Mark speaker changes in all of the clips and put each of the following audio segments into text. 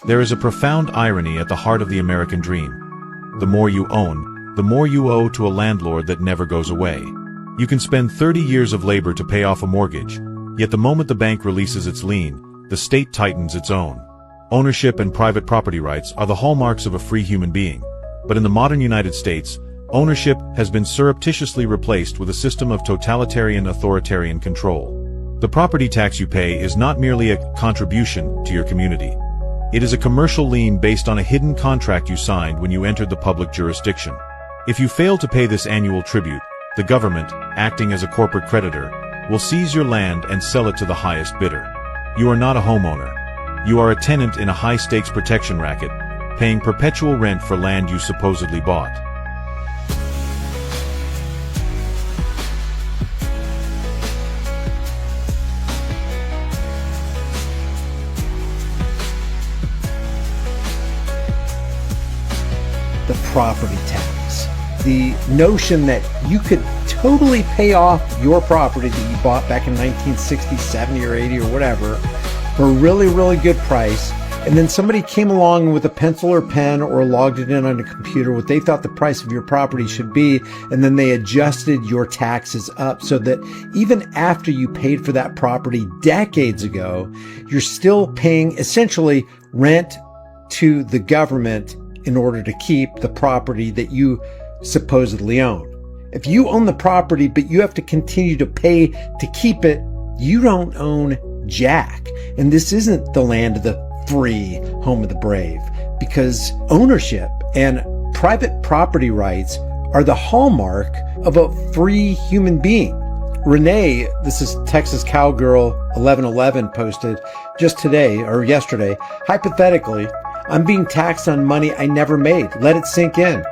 Speaker 1: There is a profound irony at the heart of the American dream. The more you own, the more you owe to a landlord that never goes away. You can spend 30 years of labor to pay off a mortgage, yet the moment the bank releases its lien, the state tightens its own. Ownership and private property rights are the hallmarks of a free human being, but in the modern United States, ownership has been surreptitiously replaced with a system of totalitarian authoritarian control. The property tax you pay is not merely a contribution to your community. It is a commercial lien based on a hidden contract you signed when you entered the public jurisdiction. If you fail to pay this annual tribute, the government, acting as a corporate creditor, will seize your land and sell it to the highest bidder. You are not a homeowner. You are a tenant in a high-stakes protection racket, paying perpetual rent for land you supposedly bought.
Speaker 2: The property tax. The notion that you could totally pay off your property that you bought back in 1960, 70, or 80 or whatever for a really, really good price, and then somebody came along with a pencil or pen or logged it in on a computer what they thought the price of your property should be, and then they adjusted your taxes up so that even after you paid for that property decades ago, you're still paying essentially rent to the government in order to keep the property that you supposedly own. If you own the property, but you have to continue to pay to keep it, you don't own jack. And this isn't the land of the free, home of the brave, because ownership and private property rights are the hallmark of a free human being. Renee, this is Texas Cowgirl 1111, posted just today or yesterday, hypothetically, I'm being taxed on money I never made. Let it sink in.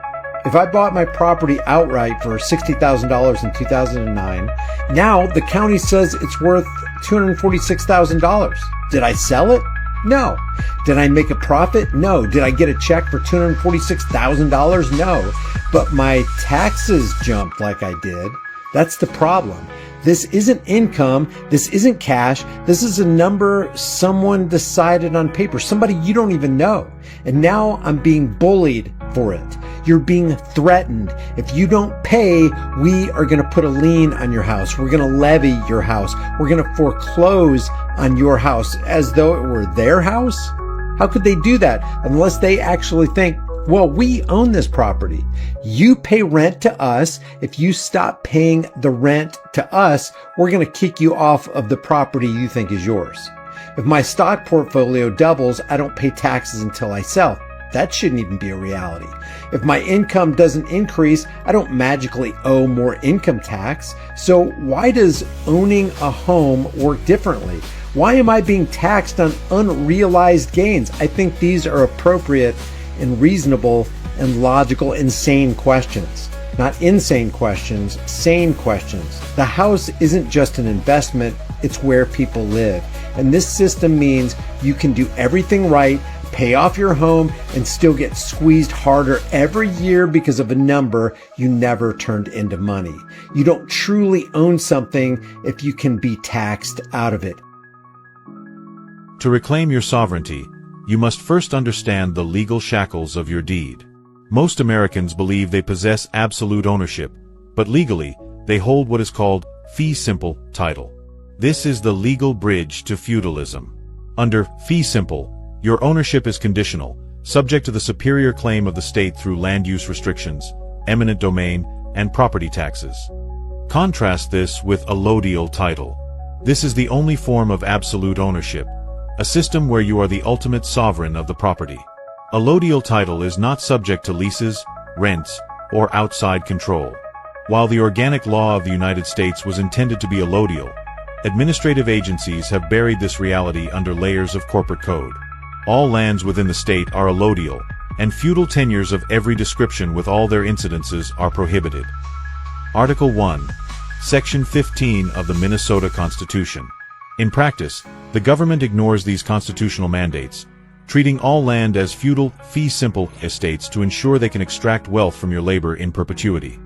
Speaker 2: If I bought my property outright for $60,000 in 2009, now the county says it's worth $246,000. Did I sell it? No. Did I make a profit? No. Did I get a check for $246,000? No. But my taxes jumped like I did. That's the problem. This isn't income. This isn't cash. This is a number someone decided on paper, somebody you don't even know. And now I'm being bullied for it. You're being threatened. If you don't pay, we are going to put a lien on your house. We're going to levy your house. We're going to foreclose on your house as though it were their house. How could they do that unless they actually think, well, we own this property. You pay rent to us. If you stop paying the rent to us, we're going to kick you off of the property you think is yours. If my stock portfolio doubles, I don't pay taxes until I sell. That shouldn't even be a reality. If my income doesn't increase, I don't magically owe more income tax. So why does owning a home work differently? Why am I being taxed on unrealized gains? I think these are appropriate and reasonable and logical, insane questions. Not insane questions, sane questions. The house isn't just an investment, it's where people live. And this system means you can do everything right, pay off your home, and still get squeezed harder every year because of a number you never turned into money. You don't truly own something if you can be taxed out of it.
Speaker 1: To reclaim your sovereignty, you must first understand the legal shackles of your deed. Most Americans believe they possess absolute ownership, but legally, they hold what is called fee simple title. This is the legal bridge to feudalism. Under fee simple, your ownership is conditional, subject to the superior claim of the state through land use restrictions, eminent domain, and property taxes. Contrast this with allodial title. This is the only form of absolute ownership, a system where you are the ultimate sovereign of the property. Allodial title is not subject to leases, rents, or outside control. While the organic law of the United States was intended to be allodial, administrative agencies have buried this reality under layers of corporate code. All lands within the state are allodial, and feudal tenures of every description with all their incidences are prohibited. Article 1, Section 15 of the Minnesota Constitution. In practice, the government ignores these constitutional mandates, treating all land as feudal, fee simple estates to ensure they can extract wealth from your labor in perpetuity.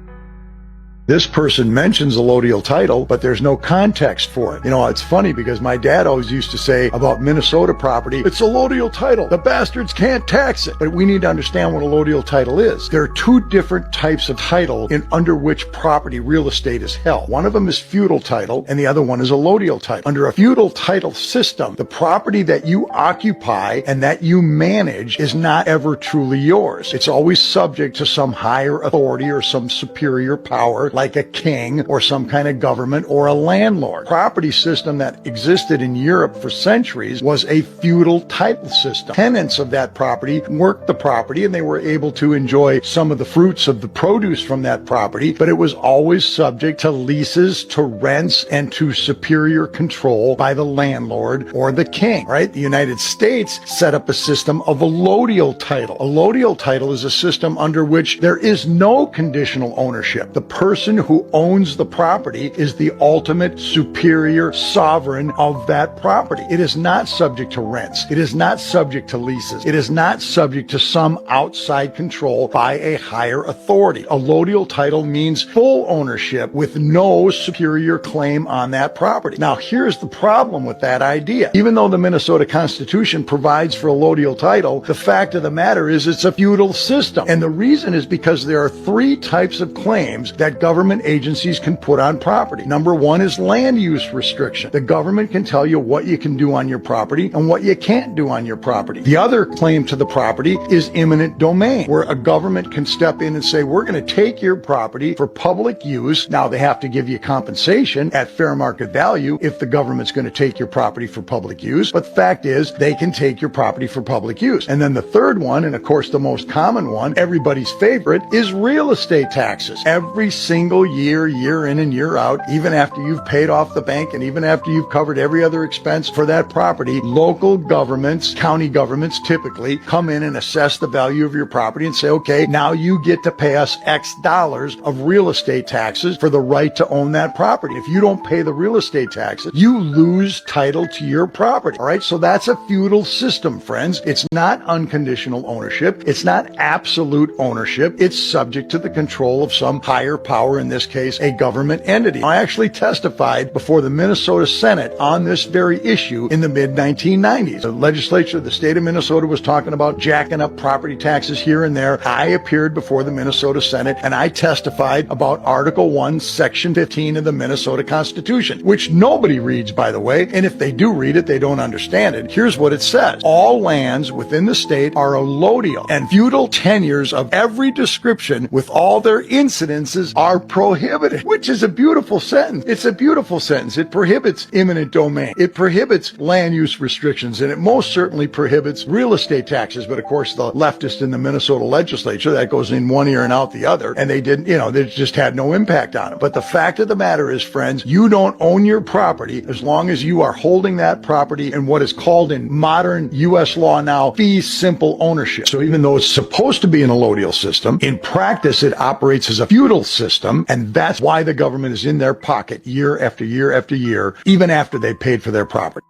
Speaker 3: This person mentions allodial title, but there's no context for it. You know, it's funny because my dad always used to say about Minnesota property, it's allodial title. The bastards can't tax it. But we need to understand what allodial title is. There are two different types of title under which property real estate is held. One of them is feudal title, and the other one is allodial title. Under a feudal title system, the property that you occupy and that you manage is not ever truly yours. It's always subject to some higher authority or some superior power, like a king or some kind of government or a landlord. Property system that existed in Europe for centuries was a feudal title system. Tenants of that property worked the property and they were able to enjoy some of the fruits of the produce from that property, but it was always subject to leases, to rents, and to superior control by the landlord or the king, right? The United States set up a system of allodial title. Allodial title is a system under which there is no conditional ownership. The person who owns the property is the ultimate superior sovereign of that property. It is not subject to rents. It is not subject to leases. It is not subject to some outside control by a higher authority. Allodial title means full ownership with no superior claim on that property. Now, here's the problem with that idea. Even though the Minnesota Constitution provides for allodial title, the fact of the matter is it's a feudal system. And the reason is because there are three types of claims that government agencies can put on property. Number one is land use restriction. The government can tell you what you can do on your property and what you can't do on your property. The other claim to the property is eminent domain, where a government can step in and say, we're going to take your property for public use. Now, they have to give you compensation at fair market value if the government's going to take your property for public use. But the fact is, they can take your property for public use. And then the third one, and of course the most common one, everybody's favorite, is real estate taxes. Every single year, year in and year out, even after you've paid off the bank and even after you've covered every other expense for that property, local governments, county governments typically, come in and assess the value of your property and say, okay, now you get to pay us X dollars of real estate taxes for the right to own that property. If you don't pay the real estate taxes, you lose title to your property. All right, so that's a feudal system, friends. It's not unconditional ownership. It's not absolute ownership. It's subject to the control of some higher power, in this case, a government entity. I actually testified before the Minnesota Senate on this very issue in the mid-1990s. The legislature of the state of Minnesota was talking about jacking up property taxes here and there. I appeared before the Minnesota Senate and I testified about Article 1, Section 15 of the Minnesota Constitution, which nobody reads, by the way, and if they do read it, they don't understand it. Here's what it says. All lands within the state are allodial, and feudal tenures of every description with all their incidences are prohibited, which is a beautiful sentence. It's a beautiful sentence. It prohibits eminent domain. It prohibits land use restrictions, and it most certainly prohibits real estate taxes. But of course, the leftists in the Minnesota legislature, that goes in one ear and out the other, and they didn't, they just had no impact on it. But the fact of the matter is, friends, you don't own your property as long as you are holding that property in what is called in modern U.S. law now fee simple ownership. So even though it's supposed to be an allodial system, in practice it operates as a feudal system, and that's why the government is in their pocket year after year after year, even after they paid for their property.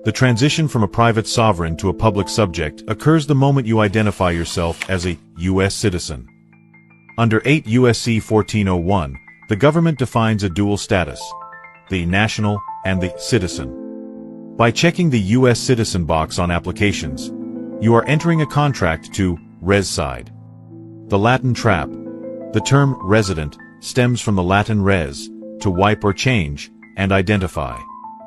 Speaker 1: The transition from a private sovereign to a public subject occurs the moment you identify yourself as a U.S. citizen. Under 8 U.S.C. 1401, the government defines a dual status, the national and the citizen. By checking the U.S. citizen box on applications, you are entering a contract to reside. The Latin trap. The term resident stems from the Latin res, to wipe or change, and identify.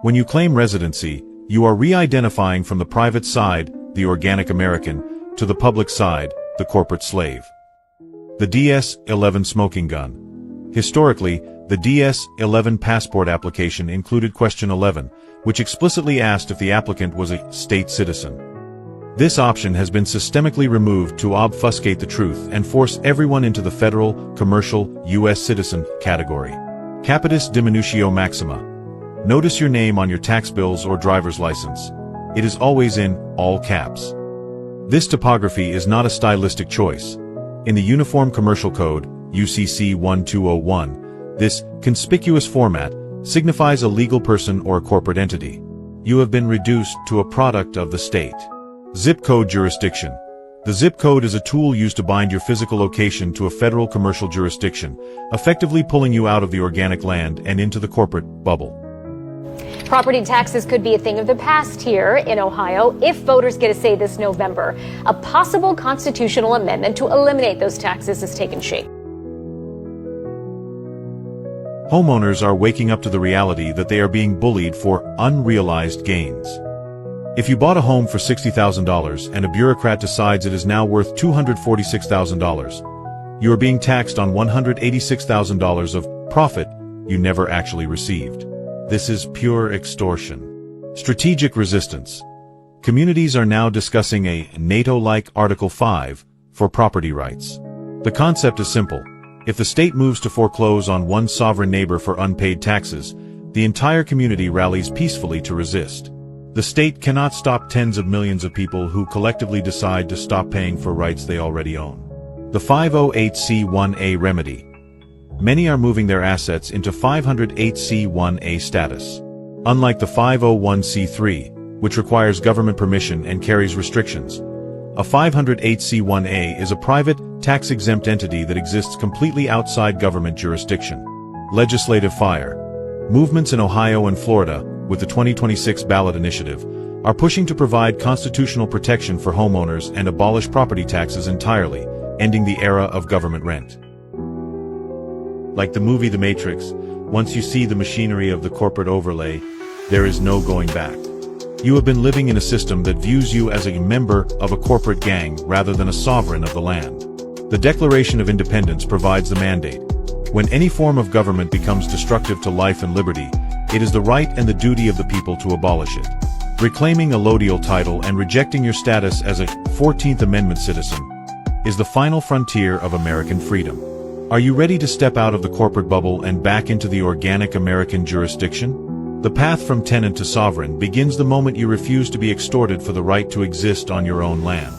Speaker 1: When you claim residency, you are re-identifying from the private side, the organic American, to the public side, the corporate slave. The DS-11 smoking gun. Historically, the DS-11 passport application included question 11, which explicitly asked if the applicant was a state citizen. This option has been systemically removed to obfuscate the truth and force everyone into the federal, commercial, U.S. citizen category. Capitis diminutio maxima. Notice your name on your tax bills or driver's license. It is always in all caps. This typography is not a stylistic choice. In the Uniform Commercial Code, UCC 1201, this conspicuous format signifies a legal person or a corporate entity. You have been reduced to a product of the state. Zip code jurisdiction. The zip code is a tool used to bind your physical location to a federal commercial jurisdiction, effectively pulling you out of the organic land and into the corporate bubble.
Speaker 4: Property taxes could be a thing of the past here in Ohio if voters get a say this November. A possible constitutional amendment to eliminate those taxes has taken shape.
Speaker 1: Homeowners are waking up to the reality that they are being bullied for unrealized gains. If you bought a home for $60,000 and a bureaucrat decides it is now worth $246,000, you are being taxed on $186,000 of profit you never actually received. This is pure extortion. Strategic resistance. Communities are now discussing a NATO-like Article 5 for property rights. The concept is simple. If the state moves to foreclose on one sovereign neighbor for unpaid taxes, the entire community rallies peacefully to resist. The state cannot stop tens of millions of people who collectively decide to stop paying for rights they already own. The 508c1a remedy. Many are moving their assets into 508c1a status. Unlike the 501c3, which requires government permission and carries restrictions, a 508c1a is a private, tax-exempt entity that exists completely outside government jurisdiction. Legislative fire. Movements in Ohio and Florida, with the 2026 ballot initiative, are pushing to provide constitutional protection for homeowners and abolish property taxes entirely, ending the era of government rent. Like the movie The Matrix, once you see the machinery of the corporate overlay, there is no going back. You have been living in a system that views you as a member of a corporate gang rather than a sovereign of the land. The Declaration of Independence provides the mandate. When any form of government becomes destructive to life and liberty, it is the right and the duty of the people to abolish it. Reclaiming a allodial title and rejecting your status as a 14th Amendment citizen is the final frontier of American freedom. Are you ready to step out of the corporate bubble and back into the organic American jurisdiction? The path from tenant to sovereign begins the moment you refuse to be extorted for the right to exist on your own land.